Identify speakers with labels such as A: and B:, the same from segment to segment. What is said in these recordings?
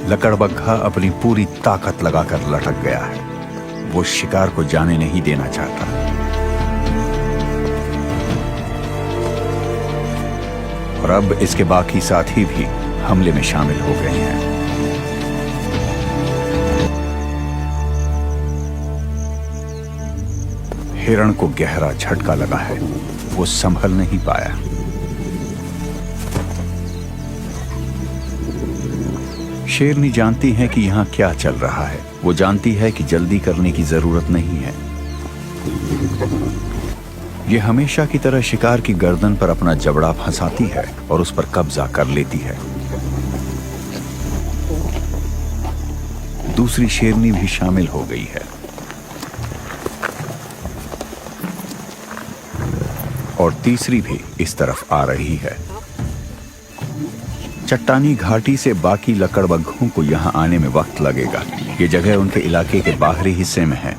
A: लकड़बग्घा अपनी पूरी ताकत लगाकर लटक गया है। वो शिकार को जाने नहीं देना चाहता। और अब इसके बाकी साथी भी हमले में शामिल हो गए हैं। हिरण को गहरा झटका लगा है। वो संभल नहीं पाया। शेरनी जानती है कि यहां क्या चल रहा है। वो जानती है कि जल्दी करने की जरूरत नहीं है। ये हमेशा की तरह शिकार की गर्दन पर अपना जबड़ा फंसाती है और उस पर कब्जा कर लेती है। दूसरी शेरनी भी शामिल हो गई है और तीसरी भी इस तरफ आ रही है। चट्टानी घाटी से बाकी लकड़बग्घों को यहां आने में वक्त लगेगा। ये जगह उनके इलाके के बाहरी हिस्से में है।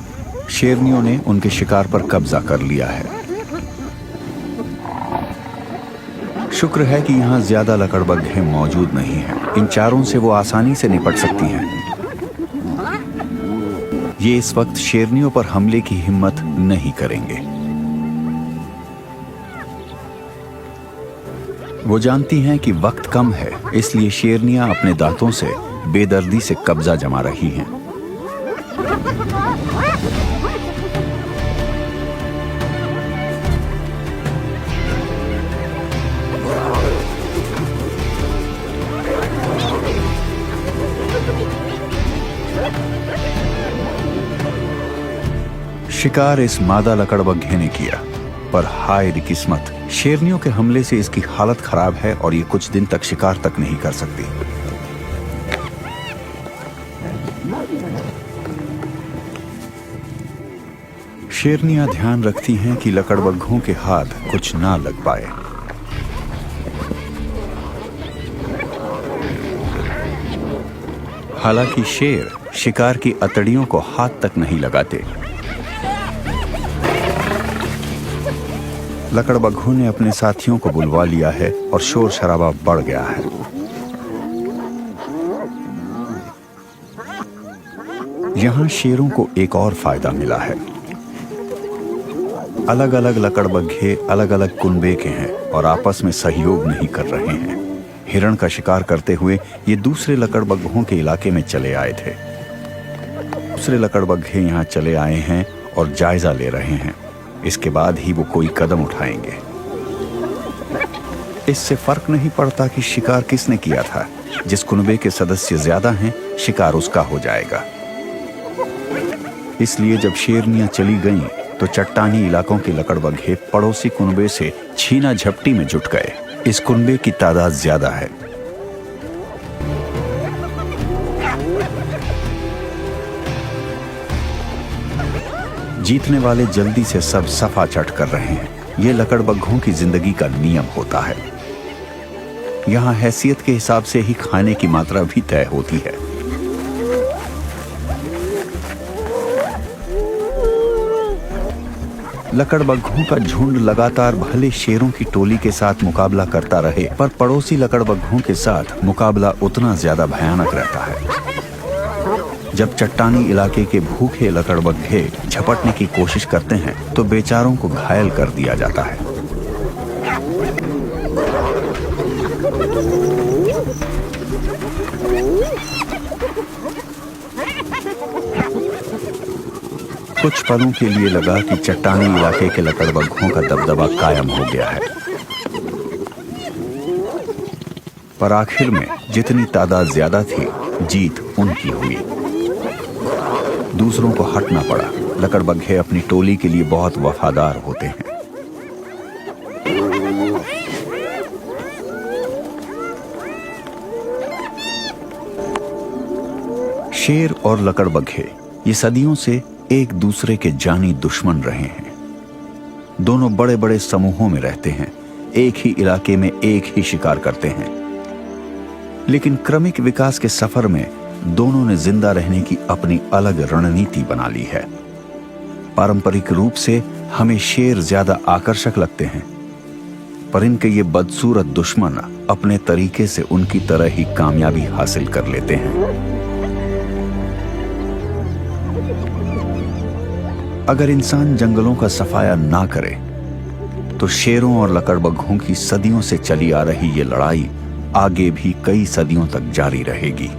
A: शेरनियों ने उनके शिकार पर कब्जा कर लिया है। शुक्र है कि यहां ज्यादा लकड़बग्घे मौजूद नहीं हैं। इन चारों से वो आसानी से निपट सकती हैं। ये इस वक्त शेरनियों पर हमले की हिम्मत नहीं करेंगे। वो जानती हैं कि वक्त कम है, इसलिए शेरनियां अपने दांतों से बेदर्दी से कब्जा जमा रही हैं। शिकार इस मादा लकड़बग्घे ने किया, पर हाय दी किस्मत, शेरनियों के हमले से इसकी हालत खराब है और ये कुछ दिन तक शिकार तक नहीं कर सकती। शेरनियां ध्यान रखती हैं कि लकड़बग्घों के हाथ कुछ ना लग पाए। हालांकि शेर शिकार की अतड़ियों को हाथ तक नहीं लगाते। लकड़बग्घों ने अपने साथियों को बुलवा लिया है और शोर शराबा बढ़ गया है। यहां शेरों को एक और फायदा मिला है। अलग अलग लकड़बग्घे अलग अलग कुनबे के हैं और आपस में सहयोग नहीं कर रहे हैं। हिरण का शिकार करते हुए ये दूसरे लकड़बग्घों के इलाके में चले आए थे। दूसरे लकड़बग्घे यहां चले आए हैं और जायजा ले रहे हैं। इसके बाद ही वो कोई कदम उठाएंगे। इससे फर्क नहीं पड़ता कि शिकार किसने किया था। जिस कुनबे के सदस्य ज्यादा हैं, शिकार उसका हो जाएगा। इसलिए जब शेरनियां चली गईं, तो चट्टानी इलाकों के लकड़बग्घे पड़ोसी कुनबे से छीना झपटी में जुट गए। इस कुनबे की तादाद ज्यादा है। जीतने वाले जल्दी से सब सफा चट कर रहे हैं। ये लकड़बग्घों की जिंदगी का नियम होता है। यहां हैसियत के हिसाब से ही खाने की मात्रा भी तय होती है। लकड़बग्घों का झुंड लगातार भले शेरों की टोली के साथ मुकाबला करता रहे, पर पड़ोसी लकड़बग्घों के साथ मुकाबला उतना ज्यादा भयानक रहता है। जब चट्टानी इलाके के भूखे लकड़बग्घे झपटने की कोशिश करते हैं, तो बेचारों को घायल कर दिया जाता है। कुछ पलों के लिए लगा कि चट्टानी इलाके के लकड़बग्घों का दबदबा कायम हो गया है, पर आखिर में जितनी तादाद ज्यादा थी, जीत उनकी हुई। दूसरों को हटना पड़ा। लकड़बग्घे अपनी टोली के लिए बहुत वफादार होते हैं। शेर और लकड़बग्घे ये सदियों से एक दूसरे के जानी दुश्मन रहे हैं। दोनों बड़े बड़े समूहों में रहते हैं, एक ही इलाके में एक ही शिकार करते हैं। लेकिन क्रमिक विकास के सफर में दोनों ने जिंदा रहने की अपनी अलग रणनीति बना ली है। पारंपरिक रूप से हमें शेर ज्यादा आकर्षक लगते हैं, पर इनके ये बदसूरत दुश्मन अपने तरीके से उनकी तरह ही कामयाबी हासिल कर लेते हैं। अगर इंसान जंगलों का सफाया ना करे तो शेरों और लकड़बग्घों की सदियों से चली आ रही ये लड़ाई आगे भी कई सदियों तक जारी रहेगी।